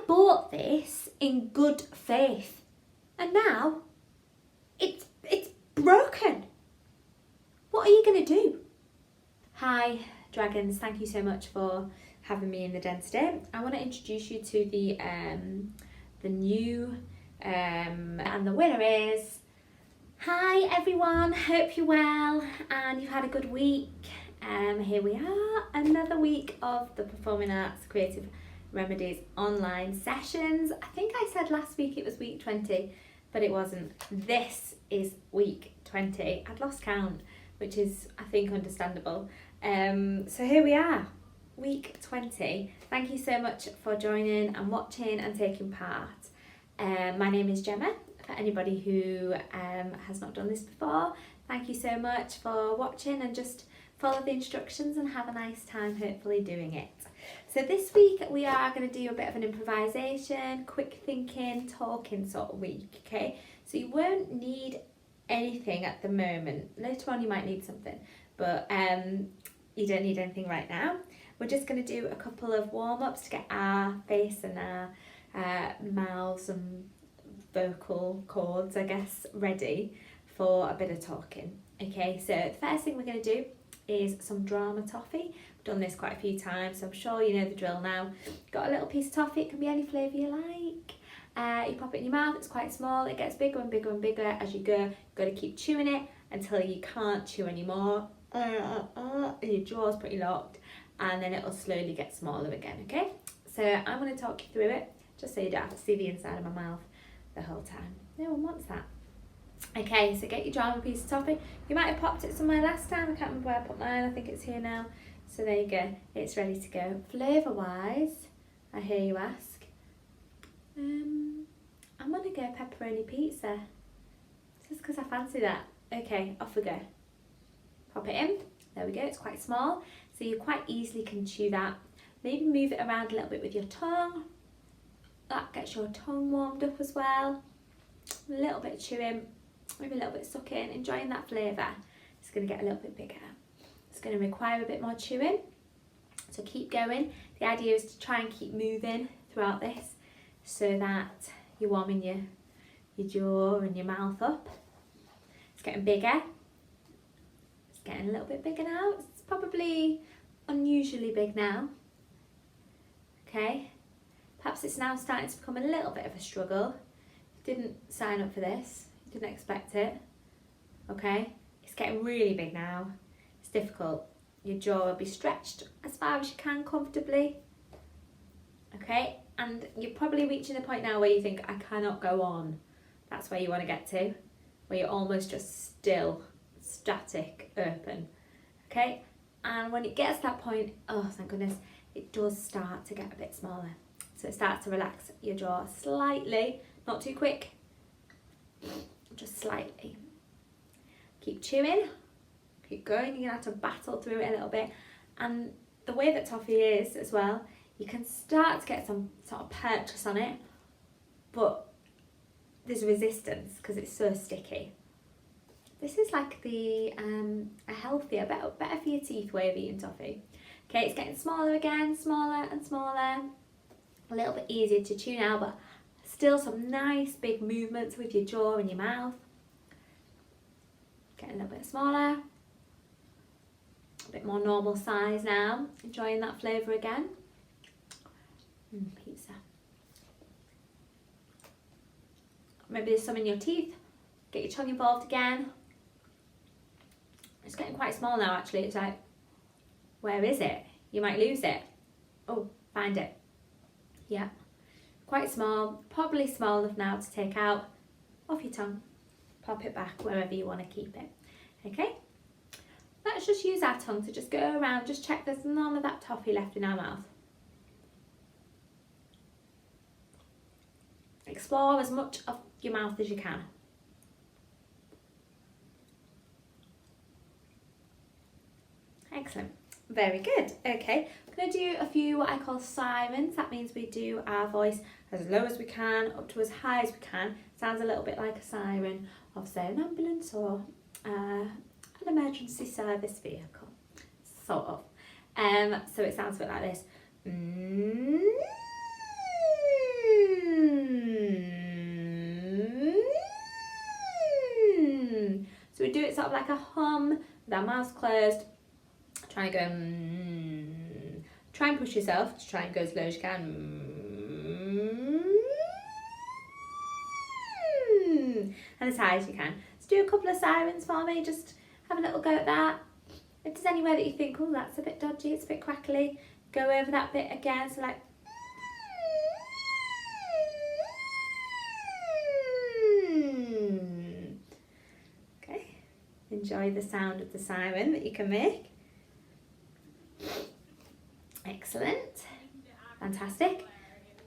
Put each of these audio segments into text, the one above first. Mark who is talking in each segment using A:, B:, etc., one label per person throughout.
A: bought this in good faith, and now it's broken. What are you going to do? Hi, dragons. Thank you so much for having me in the den today. I want to introduce you to the new and the winner is. Hi everyone, hope you're well and you've had a good week. Here we are, another week of the Performing Arts Creative Remedies online sessions. I think I said last week it was week 20, but it wasn't. This is week 20. I'd lost count, which is, I think, understandable. So here we are, week 20. Thank you so much for joining and watching and taking part. My name is Gemma. For anybody who has not done this before, thank you so much for watching, and just follow the instructions and have a nice time hopefully doing it. So this week we are going to do a bit of an improvisation, quick thinking, talking sort of week, okay? So you won't need anything at the moment. Later on you might need something, but you don't need anything right now. We're just going to do a couple of warm-ups to get our face and our mouths and vocal cords, I guess, ready for a bit of talking. Okay, so the first thing we're going to do is some drama toffee. I've done this quite a few times, so I'm sure you know the drill now. Got a little piece of toffee, it can be any flavour you like. You pop it in your mouth, it's quite small, it gets bigger and bigger and bigger as you go. You've got to keep chewing it until you can't chew anymore. And your jaw's pretty locked, and then it'll slowly get smaller again, okay? So I'm going to talk you through it, just so you don't have to see the inside of my mouth the whole time. No one wants that. Okay, so get your drama piece of toffee. You might have popped it somewhere last time. I can't remember where I put mine. I think it's here now. So there you go. It's ready to go. Flavour wise, I hear you ask. I'm gonna go pepperoni pizza. Just because I fancy that. Okay, off we go. Pop it in. There we go. It's quite small, so you quite easily can chew that. Maybe move it around a little bit with your tongue. That gets your tongue warmed up as well. A little bit of chewing, maybe a little bit of sucking, enjoying that flavour. It's going to get a little bit bigger. It's going to require a bit more chewing, so keep going. The idea is to try and keep moving throughout this so that you're warming your jaw and your mouth up. It's getting bigger. It's getting a little bit bigger now. It's probably unusually big now. Okay. Perhaps it's now starting to become a little bit of a struggle. You didn't sign up for this, you didn't expect it. Okay, it's getting really big now. It's difficult. Your jaw will be stretched as far as you can comfortably. Okay, and you're probably reaching a point now where you think, I cannot go on. That's where you want to get to, where you're almost just still, static, open. Okay, and when it gets to that point, oh thank goodness, it does start to get a bit smaller. So it starts to relax your jaw slightly, not too quick, just slightly. Keep chewing, keep going, you're gonna have to battle through it a little bit. And the way that toffee is as well, you can start to get some sort of purchase on it, but there's resistance because it's so sticky. This is like the a healthier, better for your teeth way of eating toffee. Okay, it's getting smaller again, smaller and smaller. A little bit easier to chew now, but still some nice big movements with your jaw and your mouth. Getting a little bit smaller. A bit more normal size now. Enjoying that flavour again. Pizza. Maybe there's some in your teeth. Get your tongue involved again. It's getting quite small now actually. It's like, where is it? You might lose it. Oh, find it. Yeah, quite small, probably small enough now to take out off your tongue. Pop it back wherever you want to keep it. Okay, let's just use our tongue to just go around, just check there's none of that toffee left in our mouth. Explore as much of your mouth as you can. Excellent. Very good. Okay, I'm going to do a few what I call sirens. That means we do our voice as low as we can, up to as high as we can. Sounds a little bit like a siren of, say, an ambulance or an emergency service vehicle, sort of. So it sounds a bit like this. So we do it sort of like a hum with our mouths closed. Try and go. Try and push yourself to try and go as low as you can. And as high as you can. So do a couple of sirens for me. Just have a little go at that. If there's anywhere that you think, oh, that's a bit dodgy, it's a bit crackly, go over that bit again. So like. Okay. Enjoy the sound of the siren that you can make. Excellent. Fantastic.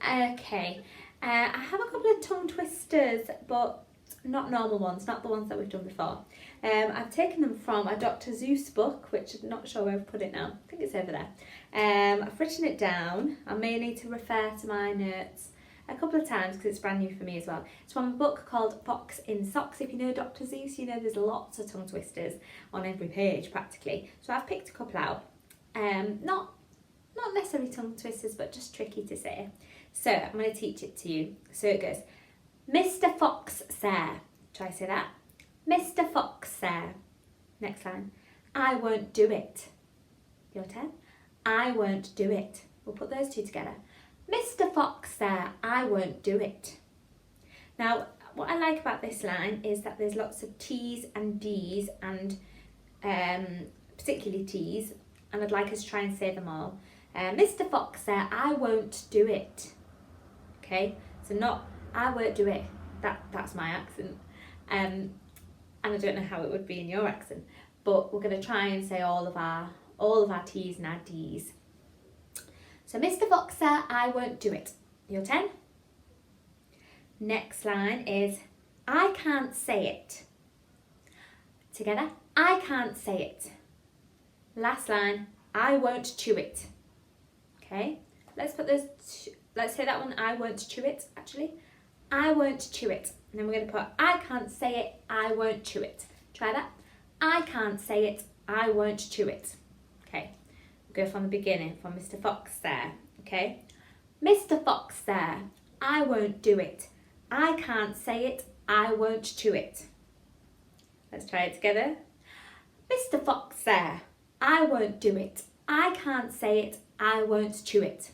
A: Okay. I have a couple of tongue twisters, but not normal ones, not the ones that we've done before. I've taken them from a Dr. Seuss book, which I'm not sure where I've put it now. I think it's over there. I've written it down. I may need to refer to my notes a couple of times because it's brand new for me as well. It's from a book called Fox in Socks. If you know Dr. Seuss, you know there's lots of tongue twisters on every page practically. So I've picked a couple out. Not necessarily tongue twisters, but just tricky to say. So I'm going to teach it to you. So it goes, Mr. Fox, sir. Try to say that. Mr. Fox, sir. Next line. I won't do it. Your turn. I won't do it. We'll put those two together. Mr. Fox, sir, I won't do it. Now, what I like about this line is that there's lots of T's and D's and particularly T's, and I'd like us to try and say them all. Mr. Fox, sir, I won't do it. Okay, so not I won't do it. That's my accent. And I don't know how it would be in your accent, but we're going to try and say all of our T's and our D's. So Mr. Fox, sir, I won't do it. Your turn. Next line is I can't say it. Together. I can't say it. Last line, I won't chew it. Okay, let's put those, let's say that one, I won't chew it, actually. I won't chew it. And then we're going to put, I can't say it, I won't chew it. Try that. I can't say it, I won't chew it. Okay, we'll go from the beginning, from Mr. Fox there. Okay, Mr. Fox there, I won't do it. I can't say it, I won't chew it. Let's try it together. Mr. Fox there, I won't do it. I can't say it, I won't chew it.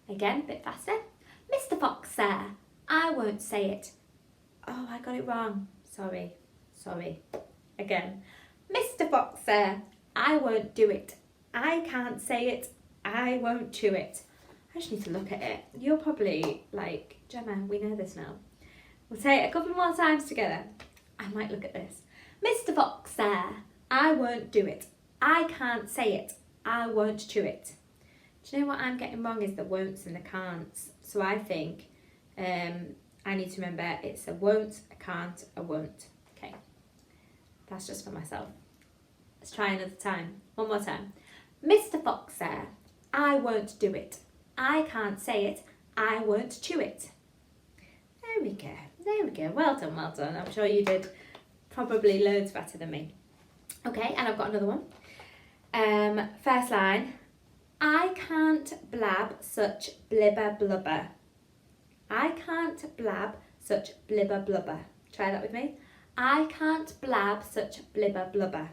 A: Again, a bit faster. Mr. Fox there, I won't say it. Oh, I got it wrong. Sorry. Again. Mr. Fox there, I won't do it. I can't say it, I won't chew it. I just need to look at it. You're probably like, Gemma, we know this now. We'll say it a couple more times together. I might look at this. Mr. Fox there, I won't do it. I can't say it, I won't chew it. Do you know what I'm getting wrong is the won'ts and the can'ts. So I think I need to remember it's a won't, a can't, a won't. Okay, that's just for myself. Let's try another time. One more time. Mr. Fox there, I won't do it. I can't say it, I won't chew it. There we go. Well done. I'm sure you did probably loads better than me. Okay, and I've got another one. First line. I can't blab such blibber blubber. I can't blab such blibber blubber. Try that with me. I can't blab such blibber blubber.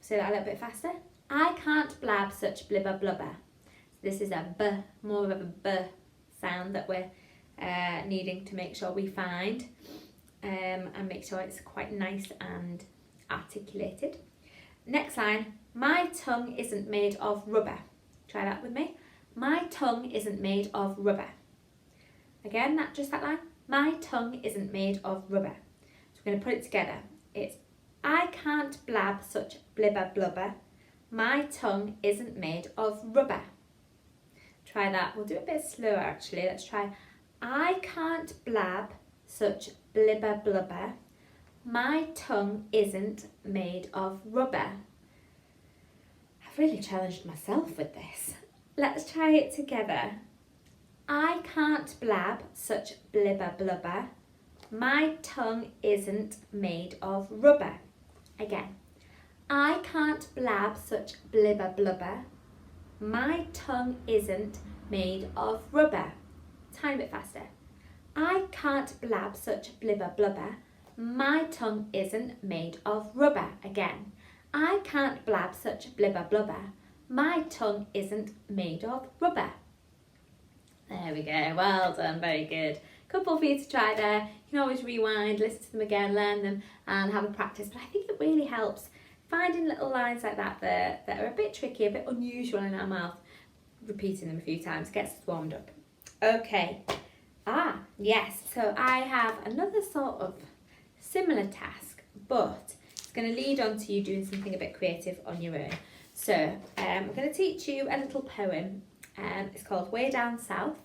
A: Say that a little bit faster. I can't blab such blibber blubber. This is a B, more of a B sound that we're needing to make sure we find and make sure it's quite nice and articulated. Next line, my tongue isn't made of rubber. Try that with me. My tongue isn't made of rubber. Again, just that line. My tongue isn't made of rubber. So we're going to put it together. It's I can't blab such blibber blubber. My tongue isn't made of rubber. Try that. We'll do it a bit slower actually. Let's try. I can't blab such blibber blubber. My tongue isn't made of rubber. I've really challenged myself with this. Let's try it together. I can't blab such blibber blubber. My tongue isn't made of rubber. Again. I can't blab such blibber blubber. My tongue isn't made of rubber. tiny bit faster. I can't blab such blibber blubber. My tongue isn't made of rubber. Again. I can't blab such blibber blubber. My tongue isn't made of rubber. There we go. Well done. Very good. Couple for you to try there. You can always rewind, listen to them again, learn them and have a practice. But I think it really helps finding little lines like that that are a bit tricky, a bit unusual in our mouth. Repeating them a few times gets us warmed up. Okay. Yes. So I have another sort of similar task, but it's going to lead on to you doing something a bit creative on your own. So I'm going to teach you a little poem. It's called Way Down South.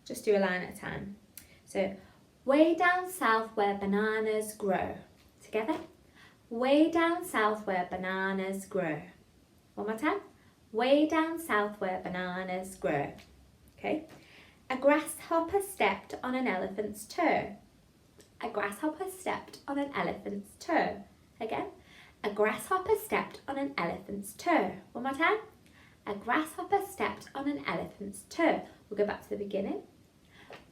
A: Just do a line at a time. So, way down south where bananas grow. Together. Way down south where bananas grow. One more time. Way down south where bananas grow. Okay. A grasshopper stepped on an elephant's toe. A grasshopper stepped on an elephant's toe. Again. A grasshopper stepped on an elephant's toe. One more time. A grasshopper stepped on an elephant's toe. We'll go back to the beginning.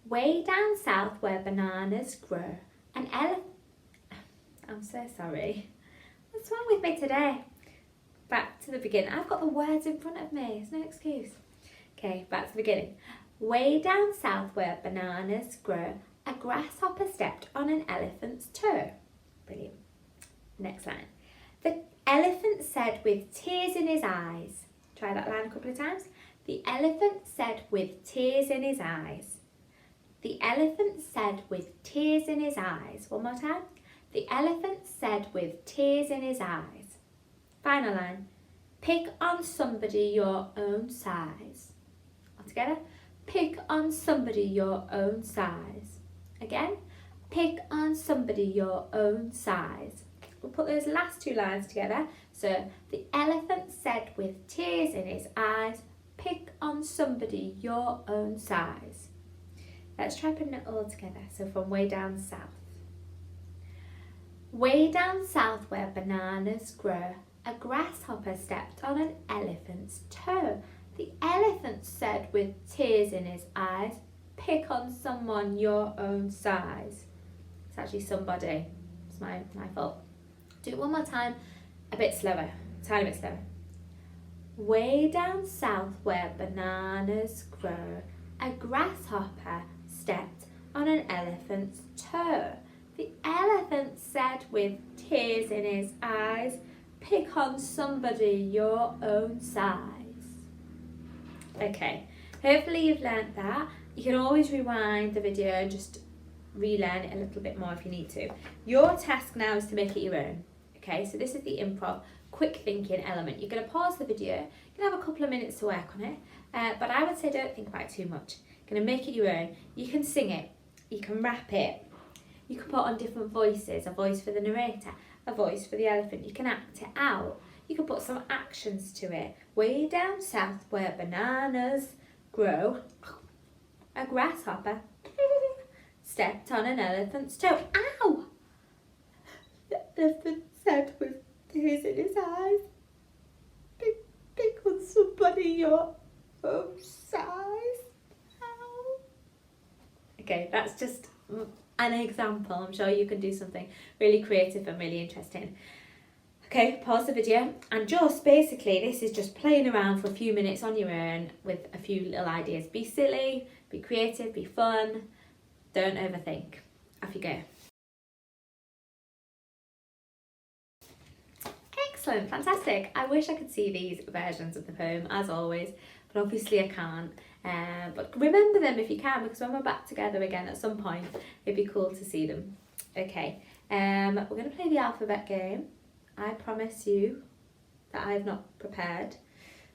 A: Way down south where bananas grow. An elephant... I'm so sorry. What's wrong with me today? Back to the beginning. I've got the words in front of me. There's no excuse. Okay, back to the beginning. Way down south where bananas grow. A grasshopper stepped on an elephant's toe. Brilliant. Next line. The elephant said with tears in his eyes. Try that line a couple of times. The elephant said with tears in his eyes. The elephant said with tears in his eyes. One more time. The elephant said with tears in his eyes. Final line. Pick on somebody your own size. All together. Pick on somebody your own size. Again. Pick on somebody your own size. We'll put those last two lines together. So, the elephant said with tears in his eyes, pick on somebody your own size. Let's try putting it all together. So, from way down south. Way down south where bananas grow, a grasshopper stepped on an elephant's toe. The elephant said with tears in his eyes, pick on someone your own size. It's actually somebody. It's my fault. Do it one more time, a bit slower, tiny bit slower. Way down south where bananas grow, a grasshopper stepped on an elephant's toe. The elephant said with tears in his eyes, pick on somebody your own size. Okay, hopefully you've learnt that. You can always rewind the video and just relearn it a little bit more if you need to. Your task now is to make it your own. Okay, so this is the improv quick thinking element. You're going to pause the video, you can have a couple of minutes to work on it, but I would say don't think about it too much. You're going to make it your own. You can sing it, you can rap it, you can put on different voices, a voice for the narrator, a voice for the elephant, you can act it out, you can put some actions to it. Way down south where bananas grow, a grasshopper stepped on an elephant's toe. Ow! The elephant said with tears in his eyes, pick on somebody your own size. Ow. Okay, that's just an example. I'm sure you can do something really creative and really interesting. Okay, pause the video and just basically this is just playing around for a few minutes on your own with a few little ideas. Be silly, be creative, be fun, don't overthink. Off you go. Excellent, fantastic. I wish I could see these versions of the poem as always, but obviously I can't. But remember them if you can, because when we're back together again at some point, it'd be cool to see them. Okay, we're going to play the alphabet game. I promise you that I've not prepared.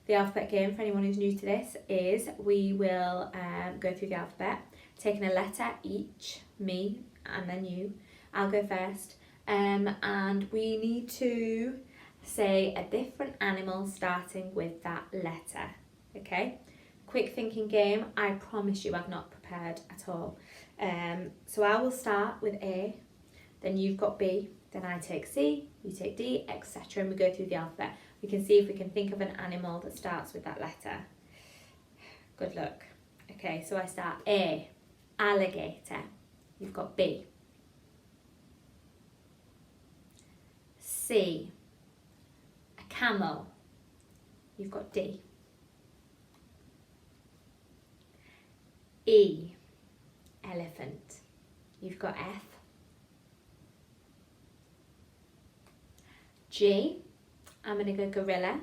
A: The alphabet game, for anyone who's new to this, is we will go through the alphabet, taking a letter each, me and then you. I'll go first. And we need to say a different animal starting with that letter. Okay? Quick thinking game. I promise you I've not prepared at all. So I will start with A, then you've got B, then I take C, you take D, etc. and we go through the alphabet. We can see if we can think of an animal that starts with that letter. Good luck. Okay, so I start A, alligator. You've got B. C, a camel. You've got D. E, elephant. You've got F. G, I'm going to go gorilla.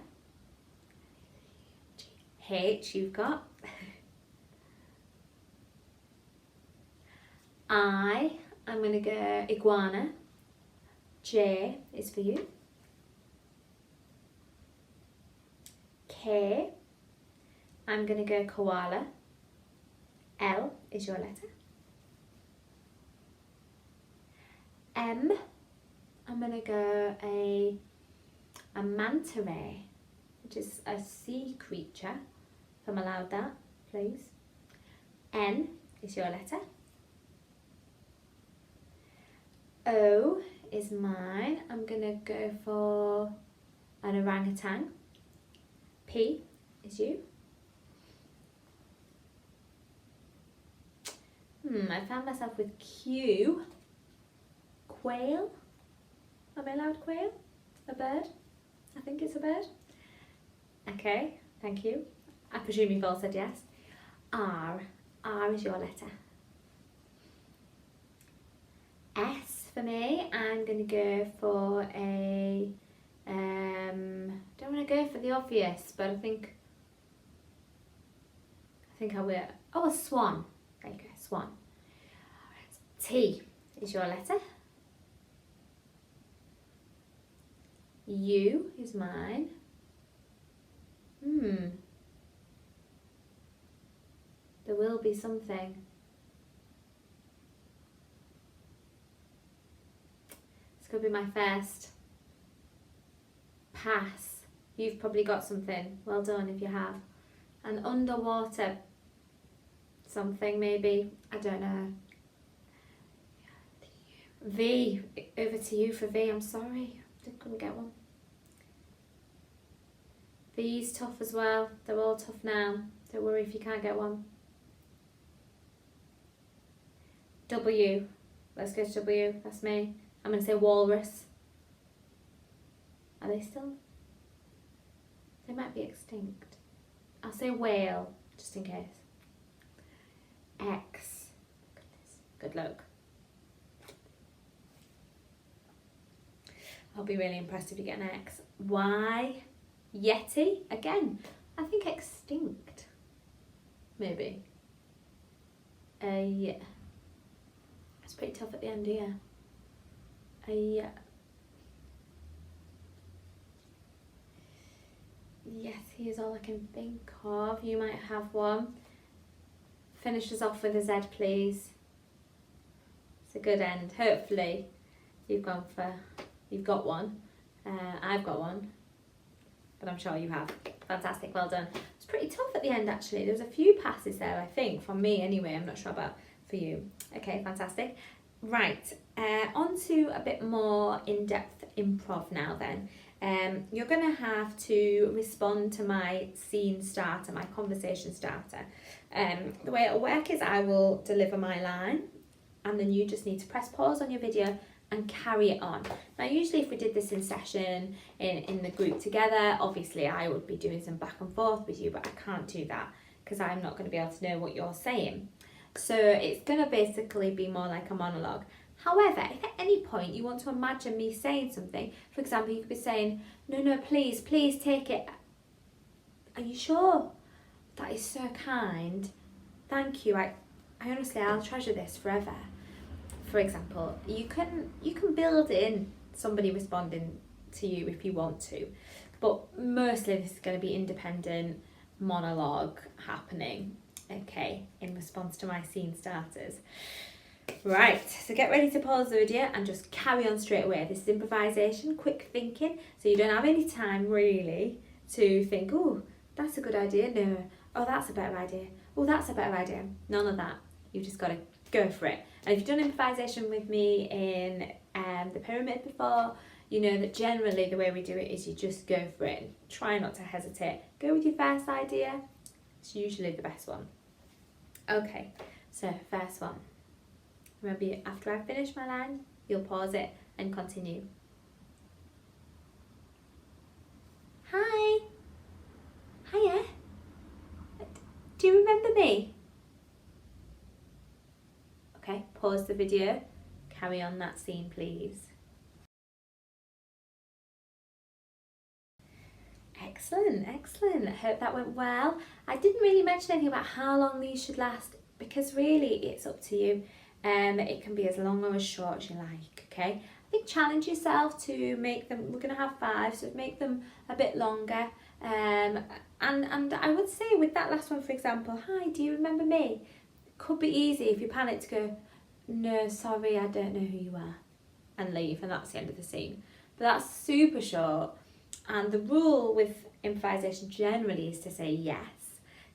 A: H, you've got. I'm going to go iguana. J is for you. K, I'm going to go koala. L is your letter. M, I'm going to go a manta ray, which is a sea creature. If I'm allowed that, please. N is your letter. O is mine. I'm going to go for an orangutan. P is you. I found myself with Q. Quail. Am I allowed quail? A bird? I think it's a bird. Okay, thank you. I presume you've all said yes. R. R is your letter. S for me, I'm going to go for a... don't want to go for the obvious, but I think I will. Oh, a swan. There you go, swan. T is your letter. U is mine. There will be something. This could be my first pass. You've probably got something. Well done if you have. An underwater something maybe. I don't know. V. Over to you for V. I'm sorry. I couldn't get one. V's tough as well. They're all tough now. Don't worry if you can't get one. W. Let's go to W. That's me. I'm going to say walrus. Are they still? They might be extinct. I'll say whale, just in case. X. Goodness. Good luck. I'll be really impressed if you get an X. Y. Yeti. Again, I think extinct. Maybe. Yeah. It's pretty tough at the end here. Yeti is all I can think of. You might have one. Finish us off with a Z, please. It's a good end. Hopefully you've got one. I've got one, but I'm sure you have. Fantastic, well done. It's pretty tough at the end actually. There's a few passes there, I think, from me anyway. I'm not sure about for you. Okay, fantastic. Right, on to a bit more in-depth improv now then. You're going to have to respond to my scene starter, my conversation starter. The way it'll work is I will deliver my line and then you just need to press pause on your video and carry it on. Now usually if we did this in session, in the group together, obviously I would be doing some back and forth with you, but I can't do that because I'm not going to be able to know what you're saying. So it's going to basically be more like a monologue. However, if at any point you want to imagine me saying something, for example, you could be saying, no, please take it. Are you sure? That is so kind. Thank you. I honestly, I'll treasure this forever. For example, you can build in somebody responding to you if you want to, but mostly this is going to be independent monologue happening, okay, in response to my scene starters. Right, so get ready to pause the video and just carry on straight away. This is improvisation, quick thinking, so you don't have any time really to think, oh, that's a good idea, no, oh, that's a better idea, oh, that's a better idea. None of that. You've just got to go for it. And if you've done improvisation with me in the pyramid before, you know that generally the way we do it is you just go for it and try not to hesitate. Go with your first idea. It's usually the best one. Okay, so first one. Remember, after I finish my line, you'll pause it and continue. Hi. Hiya. Do you remember me? Okay, pause the video. Carry on that scene, please. Excellent, excellent. I hope that went well. I didn't really mention anything about how long these should last because really it's up to you. It can be as long or as short as you like, okay? I think challenge yourself to make them, we're going to have 5, so make them a bit longer. And I would say with that last one, for example, hi, do you remember me? It could be easy if you panic to go, no, sorry, I don't know who you are, and leave, and that's the end of the scene. But that's super short. And the rule with improvisation generally is to say yes,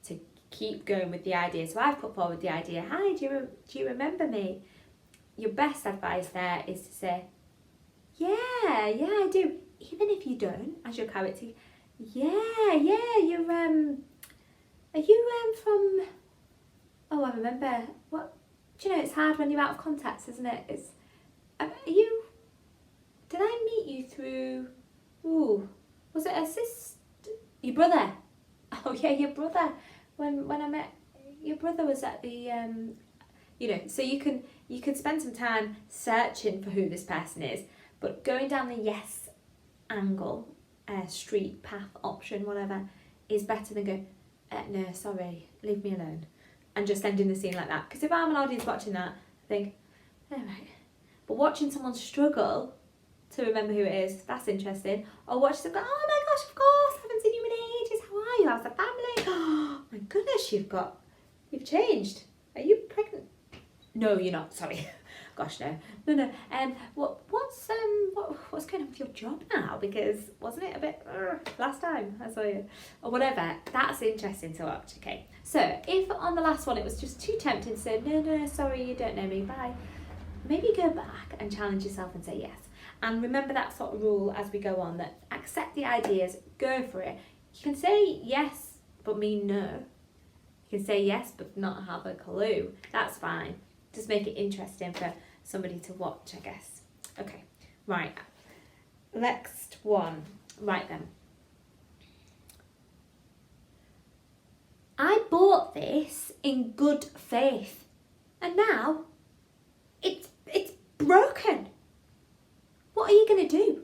A: to keep going with the idea. So I've put forward the idea, hi, do you remember me? Your best advice there is to say, yeah, I do. Even if you don't, as your character, yeah, you're, are you from, oh, I remember, what, do you know, it's hard when you're out of context, isn't it? It's, are you, did I meet you through, ooh, was it a sister? Your brother? Oh yeah, your brother. When I met your brother was at the you know, so you can spend some time searching for who this person is, but going down the yes angle, street, path, option, whatever, is better than going, no, sorry, leave me alone, and just ending the scene like that. Because if I'm an audience watching that, I think, all right, but watching someone struggle to remember who it is, that's interesting. Or watch them go, oh my gosh, of course, haven't seen you in ages, how are you, how's the family? Oh my goodness, you've changed. Are you pregnant? No, you're not, sorry. Gosh, no. What's going on with your job now? Because wasn't it a bit last time I saw you? Or whatever, that's interesting to watch, okay. So if on the last one it was just too tempting to say, no, sorry, you don't know me, bye. Maybe go back and challenge yourself and say yes. And remember that sort of rule as we go on, that accept the ideas, go for it. You can say yes, but mean no. You can say yes, but not have a clue. That's fine. Just make it interesting for somebody to watch, I guess. Okay, right. Next one. Right then. I bought this in good faith, and now it's broken. What are you going to do?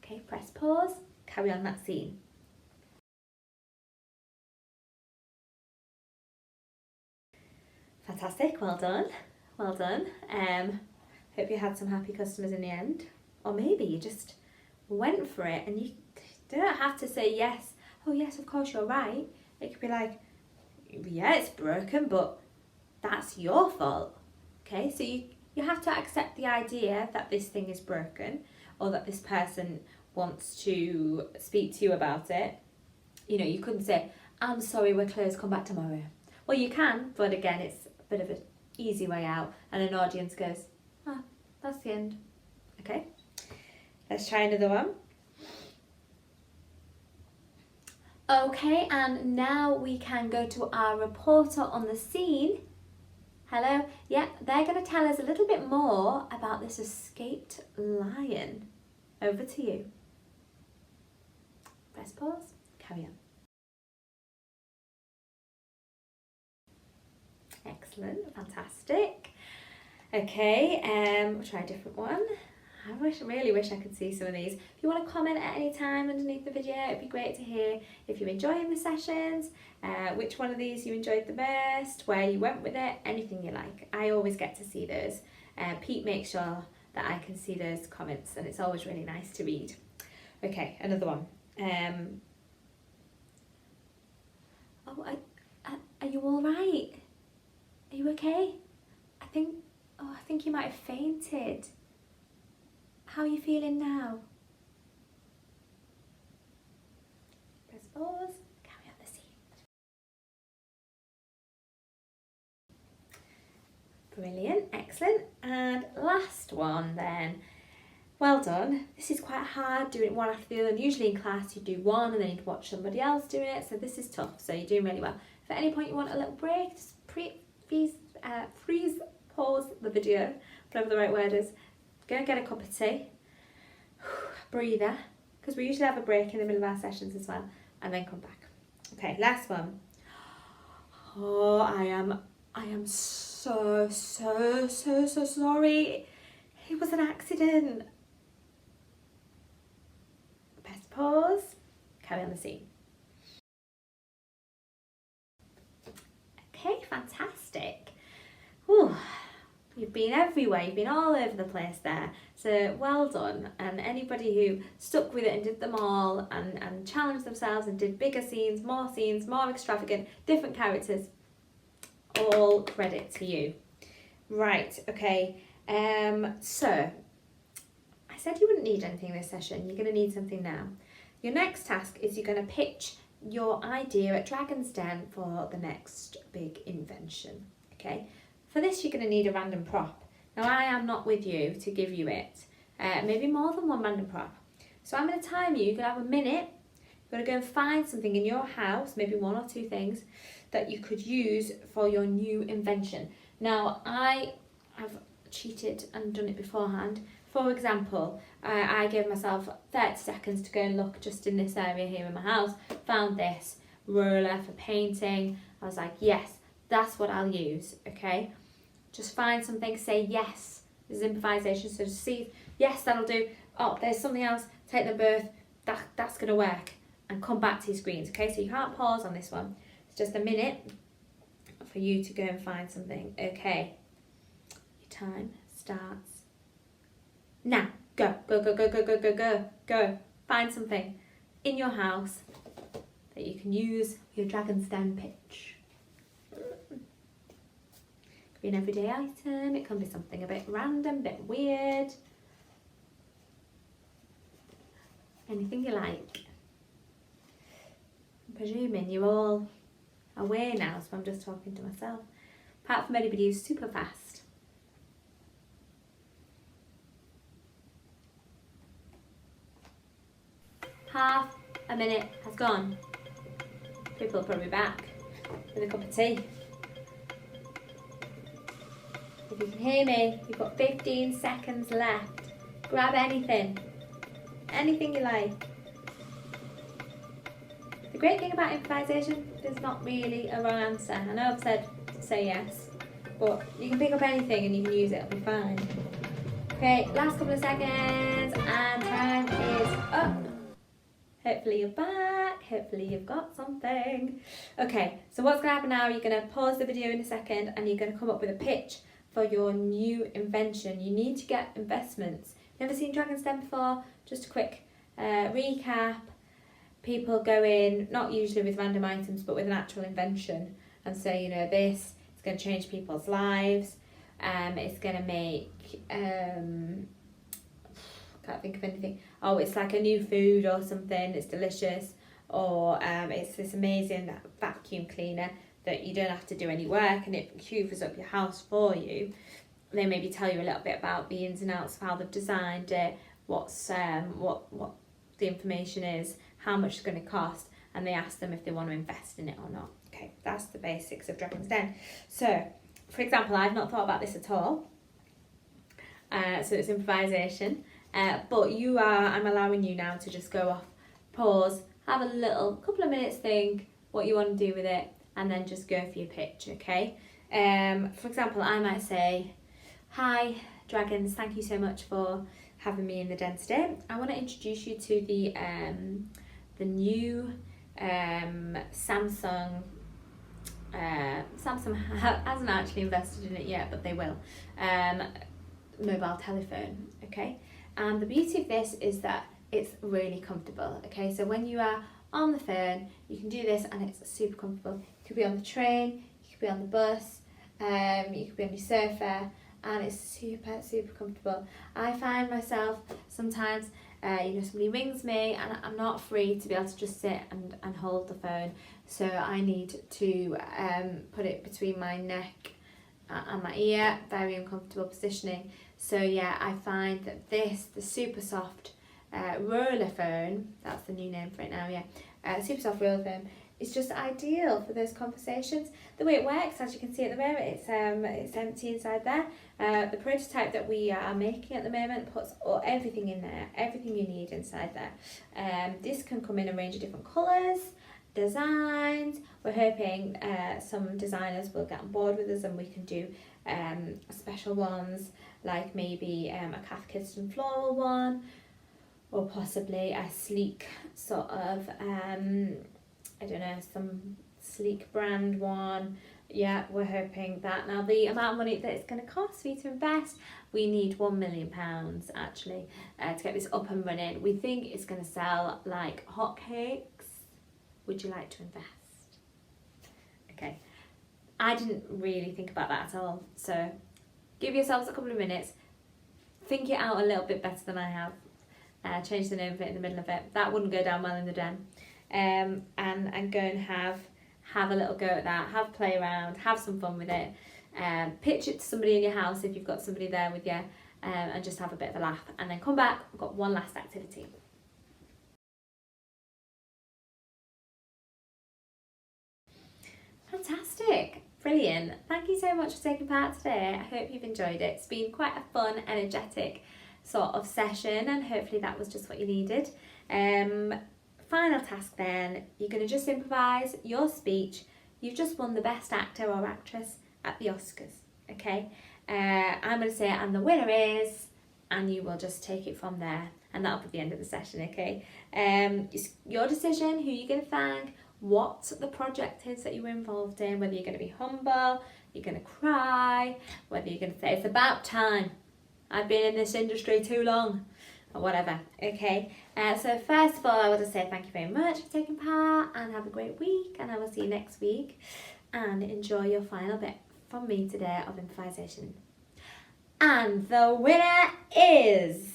A: Okay, press pause, carry on that scene. Fantastic, well done. Hope you had some happy customers in the end. Or maybe you just went for it and you don't have to say yes. Oh yes, of course you're right. It could be like, yeah, it's broken, but that's your fault. Okay, so you have to accept the idea that this thing is broken or that this person wants to speak to you about it. You know, you couldn't say, I'm sorry, we're closed, come back tomorrow. Well, you can, but again, it's a bit of an easy way out and an audience goes, that's the end. Okay, let's try another one. Okay, and now we can go to our reporter on the scene. Hello, yeah, they're going to tell us a little bit more about this escaped lion. Over to you. Press pause, carry on. Excellent, fantastic. Okay, we'll try a different one. I really wish I could see some of these. If you want to comment at any time underneath the video, it'd be great to hear if you're enjoying the sessions, which one of these you enjoyed the most, where you went with it, anything you like. I always get to see those. Pete makes sure that I can see those comments, and it's always really nice to read. Okay, another one. Are you all right? Are you okay? I think you might have fainted. How are you feeling now? Press pause, carry on the scene. Brilliant, excellent. And last one then. Well done. This is quite hard doing it one after the other. And usually in class you do one and then you'd watch somebody else doing it. So this is tough. So you're doing really well. If at any point you want a little break, just freeze, pause the video, whatever the right word is. Go and get a cup of tea, breather, because we usually have a break in the middle of our sessions as well, and then come back. Okay, last one. Oh, I am so sorry. It was an accident. Best pause. Carry on the scene. Okay, fantastic. Ooh, you've been everywhere. You've been all over the place there. So well done. And anybody who stuck with it and did them all and challenged themselves and did bigger scenes, more extravagant, different characters, all credit to you. Right, okay. So I said you wouldn't need anything in this session. You're going to need something now. Your next task is you're going to pitch your idea at Dragon's Den for the next big invention. Okay. For this, you're going to need a random prop. Now, I am not with you to give you it. Maybe more than one random prop. So I'm going to time you. You're going to have a minute. You're going to go and find something in your house, maybe one or two things, that you could use for your new invention. Now, I have cheated and done it beforehand. For example, I gave myself 30 seconds to go and look just in this area here in my house. Found this ruler for painting. I was like, yes, that's what I'll use, okay? Just find something, say yes. This is improvisation, so just see, yes, that'll do. Oh, there's something else, take them both. That's going to work. And come back to your screens, okay? So you can't pause on this one. It's just a minute for you to go and find something, okay? Your time starts now. Go. Go. Find something in your house that you can use for your Dragon's Den pitch. It could be an everyday item, it can be something a bit random, a bit weird. Anything you like. I'm presuming you're all aware now, so I'm just talking to myself. Apart from anybody who's super fast. Half a minute has gone. People are probably back with a cup of tea. If you can hear me, you've got 15 seconds left. Grab anything. Anything you like. The great thing about improvisation, there's not really a wrong answer. I know I've said say yes, but you can pick up anything and you can use it, it'll be fine. Okay, last couple of seconds and time is up. Hopefully you're back, hopefully you've got something. Okay, so what's going to happen now, you're going to pause the video in a second and you're going to come up with a pitch for your new invention. You need to get investments. Never seen Dragon's Den before? Just a quick recap. People go in, not usually with random items, but with an actual invention and say, you know, this is going to change people's lives. It's going to make... can't think of anything. Oh, it's like a new food or something, it's delicious, or it's this amazing vacuum cleaner that you don't have to do any work and it hoovers up your house for you. They maybe tell you a little bit about the ins and outs of how they've designed it, what the information is, how much it's going to cost, and they ask them if they want to invest in it or not. Okay, that's the basics of Dragon's Den. So, for example, I've not thought about this at all. So it's improvisation. But I'm allowing you now to just go off, pause, have a couple of minutes, think what you want to do with it, and then just go for your pitch, okay? For example, I might say, hi, Dragons, thank you so much for having me in the den today. I want to introduce you to the new Samsung. Samsung hasn't actually invested in it yet, but they will. Mobile telephone, okay? And the beauty of this is that it's really comfortable, okay? So when you are on the phone, you can do this and it's super comfortable. You could be on the train, you could be on the bus, you could be on your sofa, and it's super, super comfortable. I find myself sometimes, somebody rings me and I'm not free to be able to just sit and hold the phone. So I need to put it between my neck and my ear, very uncomfortable positioning. So yeah, I find that the super soft roller phone, that's the new name for it now, yeah, super soft roller phone is just ideal for those conversations. The way it works, as you can see at the moment, it's empty inside there. The prototype that we are making at the moment puts everything in there, everything you need inside there. This can come in a range of different colours, designs. We're hoping some designers will get on board with us and we can do special ones, like maybe a calf kissed and floral one, or possibly a sleek sort of I don't know, some sleek brand one. Yeah, we're hoping that. Now, the amount of money that it's going to cost for you to invest, we need £1 million actually to get this up and running. We think it's going to sell like hotcakes. Would you like to invest? Okay, I didn't really think about that at all. So give yourselves a couple of minutes, think it out a little bit better than I have. Change the name of it in the middle of it. That wouldn't go down well in the den. And go and have a little go at that, have a play around, have some fun with it, pitch it to somebody in your house if you've got somebody there with you, and just have a bit of a laugh, and then come back. We've got one last activity. Fantastic, brilliant. Thank you so much for taking part today. I hope you've enjoyed it. It's been quite a fun, energetic sort of session, and hopefully that was just what you needed. Final task then, you're going to just improvise your speech. You've just won the best actor or actress at the Oscars, okay? I'm going to say, and the winner is, and you will just take it from there, and that'll be the end of the session, okay? It's your decision who you're going to thank, what the project is that you were involved in, whether you're going to be humble, you're going to cry, whether you're going to say, it's about time, I've been in this industry too long, or whatever, okay? So first of all, I want to say thank you very much for taking part, and have a great week, and I will see you next week, and enjoy your final bit from me today of improvisation. And the winner is...